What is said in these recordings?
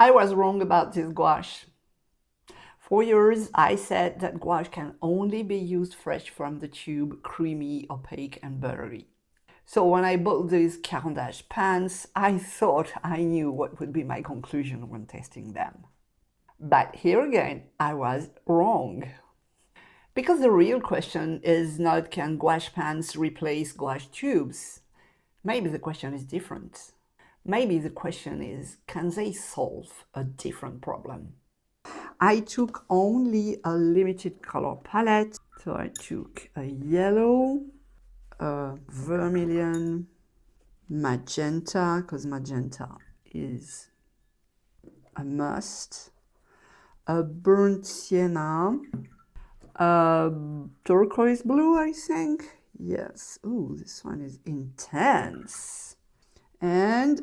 I was wrong about this gouache. For years, I said that gouache can only be used fresh from the tube, creamy, opaque, and buttery. So when I bought these Caran pans, I thought I knew what would be my conclusion when testing them. But here again, I was wrong. Because the real question is not, can gouache pans replace gouache tubes? Maybe the question is different. Maybe the question is, can they solve a different problem? I took only a limited color palette. So I took a yellow, a vermilion, magenta, because magenta is a must, a burnt sienna, a turquoise blue, I think. Yes. Ooh, this one is intense. And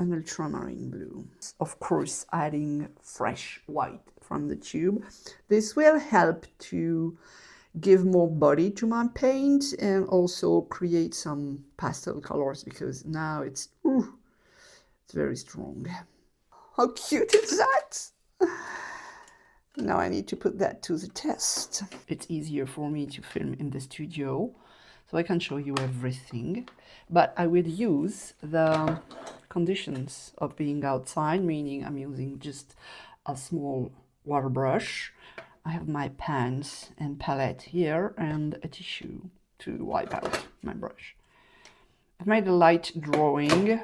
an ultramarine blue. Of course, adding fresh white from the tube. This will help to give more body to my paint and also create some pastel colors because now it's very strong. How cute is that? Now I need to put that to the test. It's easier for me to film in the studio, so I can show you everything. But I will use the conditions of being outside, meaning I'm using just a small water brush. I have my pans and palette here and a tissue to wipe out my brush. I've made a light drawing.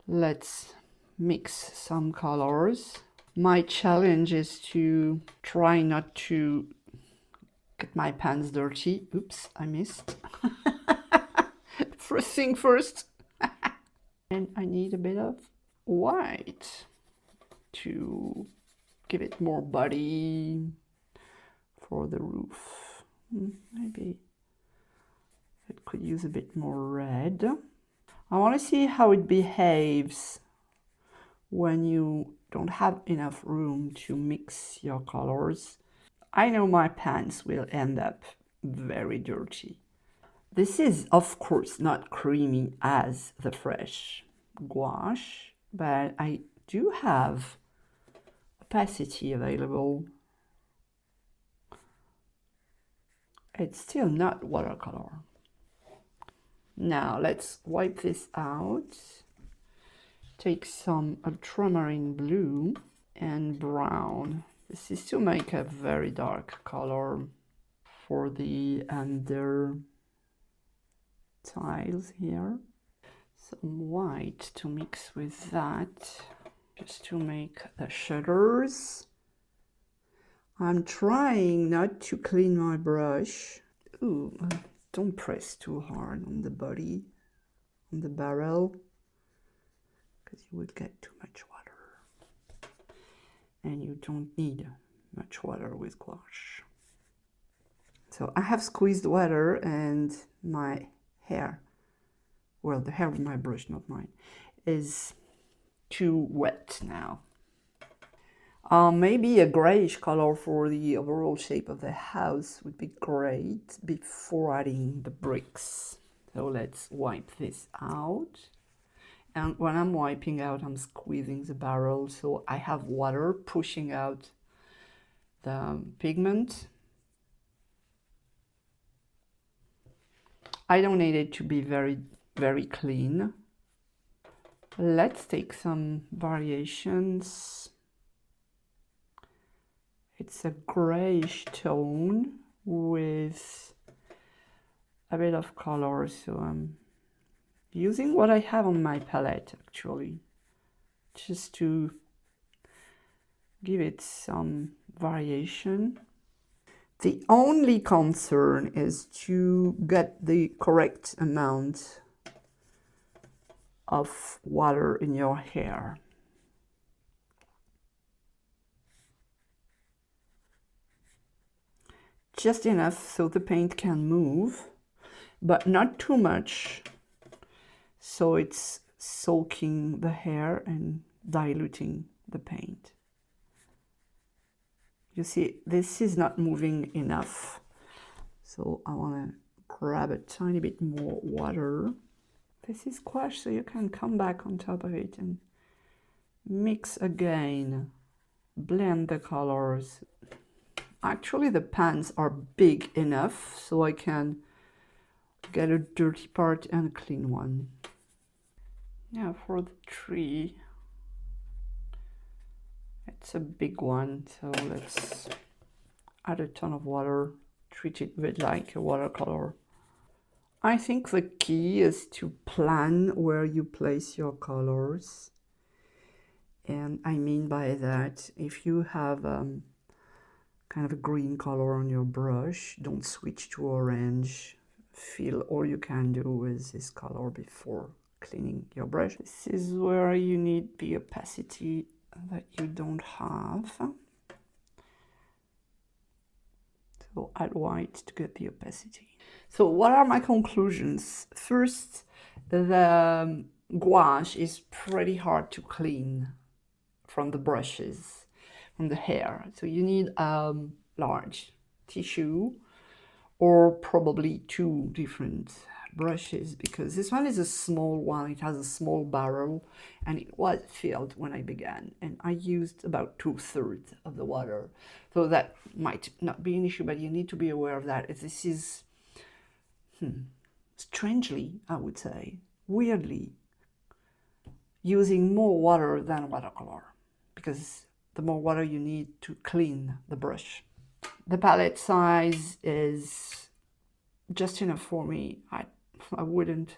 Let's mix some colors. My challenge is to try not to get my pans dirty. Oops, I missed. First thing first. And I need a bit of white to give it more body for the roof. Maybe it could use a bit more red. I want to see how it behaves when you don't have enough room to mix your colors. I know my pans will end up very dirty. This is, of course, not creamy as the fresh gouache, but I do have opacity available. It's still not watercolor. Now let's wipe this out. Take some ultramarine blue and brown. This is to make a very dark color for the under tiles here. Some white to mix with that, just to make the shutters. I'm trying not to clean my brush. Ooh, don't press too hard on the body, on the barrel, because you would get too much water. And you don't need much water with gouache. So I have squeezed water and my hair, well, the hair of my brush, not mine, is too wet now. Maybe a grayish color for the overall shape of the house would be great before adding the bricks. So let's wipe this out. And when I'm wiping out, I'm squeezing the barrel so I have water pushing out the pigment. I don't need it to be very, very clean. Let's take some variations. It's a grayish tone with a bit of color, so I'm using what I have on my palette actually, just to give it some variation. The only concern is to get the correct amount of water in your hair. Just enough so the paint can move, but not too much so it's soaking the hair and diluting the paint. You see, this is not moving enough, so I want to grab a tiny bit more water. This is gouache, so you can come back on top of it and mix again, blend the colors. Actually, the pans are big enough so I can get a dirty part and a clean one. Now for the tree, it's a big one, so let's add a ton of water, treat it a bit like a watercolor. I think the key is to plan where you place your colors. And I mean by that, if you have kind of a green color on your brush, don't switch to orange. Fill all you can do with this color before cleaning your brush. This is where you need the opacity that you don't have. So add white to get the opacity. So what are my conclusions? First, the gouache is pretty hard to clean from the brushes, from the hair. So you need a large tissue or probably two different brushes, because this one is a small one. It has a small barrel and it was filled when I began, and I used about 2/3 of the water. So that might not be an issue, but you need to be aware of that. This is strangely, I would say, weirdly, using more water than watercolor, because the more water you need to clean the brush. The palette size is just enough for me. I wouldn't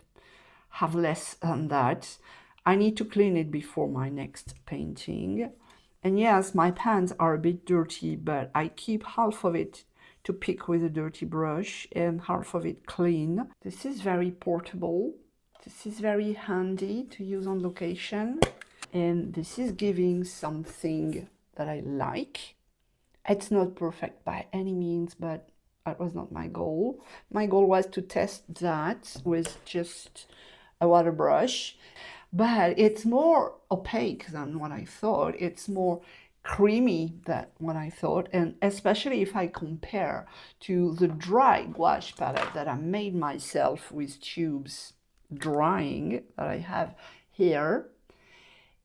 have less than that. I need to clean it before my next painting. And yes, my pans are a bit dirty, but I keep half of it to pick with a dirty brush and half of it clean. This is very portable. This is very handy to use on location. And this is giving something that I like. It's not perfect by any means, but that was not my goal. My goal was to test that with just a water brush, but it's more opaque than what I thought. It's more creamy than what I thought, and especially if I compare to the dry gouache palette that I made myself with tubes drying that I have here,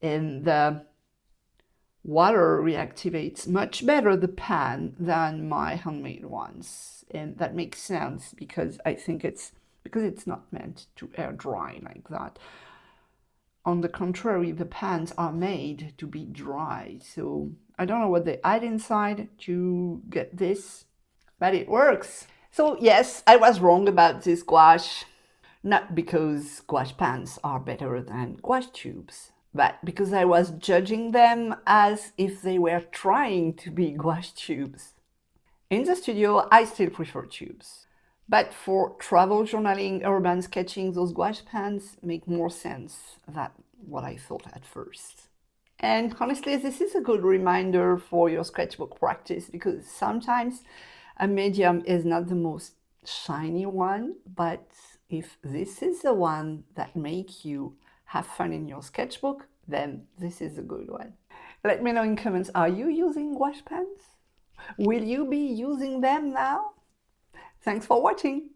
and the water reactivates much better the pan than my handmade ones. And that makes sense because I think it's not meant to air dry like that. On the contrary, the pans are made to be dry. So I don't know what they add inside to get this, but it works. So yes, I was wrong about this gouache. Not because gouache pans are better than gouache tubes, but because I was judging them as if they were trying to be gouache tubes. In the studio, I still prefer tubes. But for travel journaling, urban sketching, those gouache pans make more sense than what I thought at first. And honestly, this is a good reminder for your sketchbook practice, because sometimes a medium is not the most shiny one, but if this is the one that makes you have fun in your sketchbook, then this is a good one. Let me know in comments, are you using gouache pens? Will you be using them now? Thanks for watching.